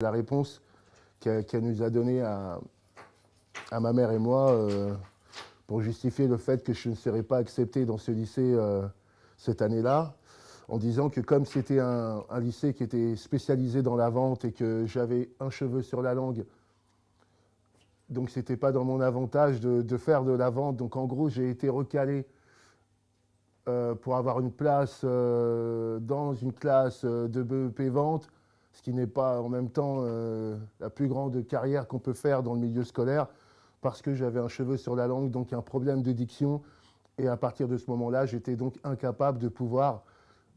La réponse qu'elle nous a donnée à ma mère et moi pour justifier le fait que je ne serais pas accepté dans ce lycée cette année-là, en disant que comme c'était un lycée qui était spécialisé dans la vente et que j'avais un cheveu sur la langue, donc c'était pas dans mon avantage de faire de la vente. Donc en gros, j'ai été recalé pour avoir une place dans une classe de BEP vente, ce qui n'est pas en même temps la plus grande carrière qu'on peut faire dans le milieu scolaire, parce que j'avais un cheveu sur la langue, donc un problème de diction. Et à partir de ce moment-là, j'étais donc incapable de pouvoir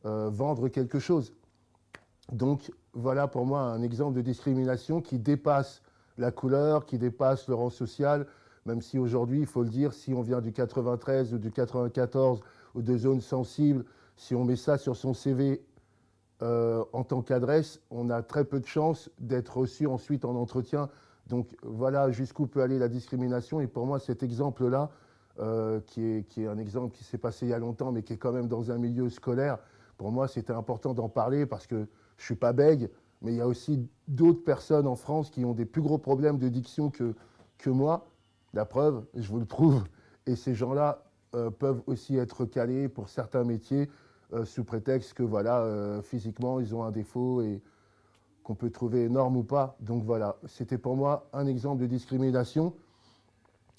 vendre quelque chose. Donc voilà pour moi un exemple de discrimination qui dépasse la couleur, qui dépasse le rang social, même si aujourd'hui, il faut le dire, si on vient du 93 ou du 94 ou de zones sensibles, si on met ça sur son CV en tant qu'adresse, on a très peu de chances d'être reçu ensuite en entretien. Donc voilà jusqu'où peut aller la discrimination. Et pour moi, cet exemple-là, qui est un exemple qui s'est passé il y a longtemps, mais qui est quand même dans un milieu scolaire, pour moi, c'était important d'en parler parce que je ne suis pas bègue, mais il y a aussi d'autres personnes en France qui ont des plus gros problèmes de diction que moi. La preuve, je vous le prouve. Et ces gens-là peuvent aussi être calés pour certains métiers sous prétexte que voilà, physiquement, ils ont un défaut et qu'on peut trouver énorme ou pas. Donc voilà, c'était pour moi un exemple de discrimination.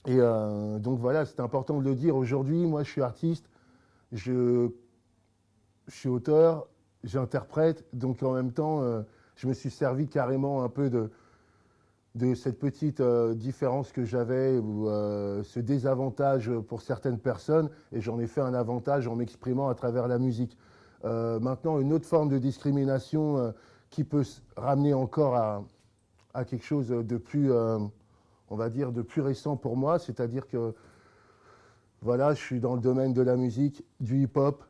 Et donc voilà, c'est important de le dire. Aujourd'hui, moi, je suis artiste, je suis auteur, j'interprète, donc en même temps, je me suis servi carrément un peu de cette petite différence que j'avais ou ce désavantage pour certaines personnes, et j'en ai fait un avantage en m'exprimant à travers la musique. Maintenant, une autre forme de discrimination qui peut ramener encore à quelque chose de plus, on va dire, de plus récent pour moi, c'est-à-dire que voilà, je suis dans le domaine de la musique, du hip-hop,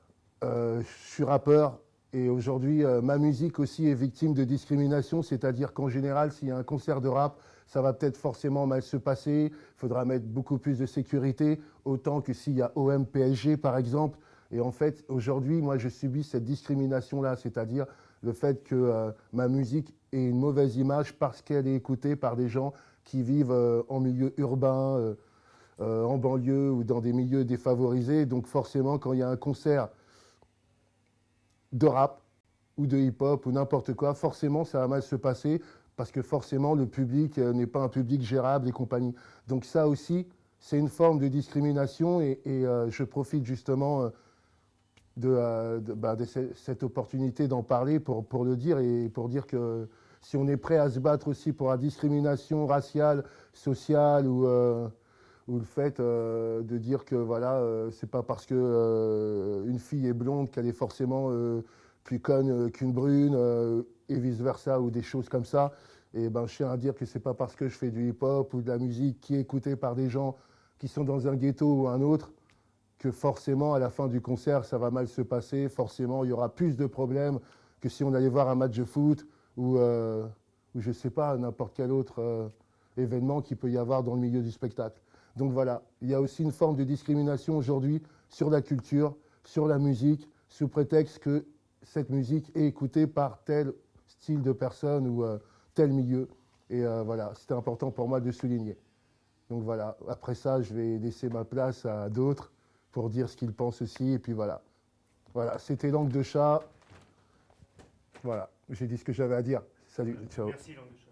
je suis rappeur, et aujourd'hui, ma musique aussi est victime de discrimination, c'est-à-dire qu'en général, s'il y a un concert de rap, ça va peut-être forcément mal se passer, il faudra mettre beaucoup plus de sécurité, autant que s'il y a OM PSG, par exemple. Et en fait, aujourd'hui, moi, je subis cette discrimination-là, c'est-à-dire le fait que ma musique ait une mauvaise image parce qu'elle est écoutée par des gens qui vivent en milieu urbain, en banlieue ou dans des milieux défavorisés. Donc forcément, quand il y a un concert de rap ou de hip-hop ou n'importe quoi, forcément, ça va mal se passer parce que forcément, le public n'est pas un public gérable et compagnie. Donc ça aussi, c'est une forme de discrimination et je profite justement de cette opportunité d'en parler pour le dire et pour dire que si on est prêt à se battre aussi pour la discrimination raciale, sociale ou le fait de dire que voilà, c'est pas parce que une fille est blonde qu'elle est forcément plus conne qu'une brune et vice versa ou des choses comme ça. Et ben, je tiens à dire que c'est pas parce que je fais du hip-hop ou de la musique qui est écoutée par des gens qui sont dans un ghetto ou un autre que forcément à la fin du concert ça va mal se passer. Forcément, il y aura plus de problèmes que si on allait voir un match de foot ou je sais pas n'importe quel autre événement qu'il peut y avoir dans le milieu du spectacle. Donc voilà, il y a aussi une forme de discrimination aujourd'hui sur la culture, sur la musique, sous prétexte que cette musique est écoutée par tel style de personne ou tel milieu. Et voilà, c'était important pour moi de souligner. Donc voilà, après ça, je vais laisser ma place à d'autres pour dire ce qu'ils pensent aussi. Et puis voilà. Voilà, c'était Langue de chat. Voilà, j'ai dit ce que j'avais à dire. Salut, ciao. Merci, Langue de Chat.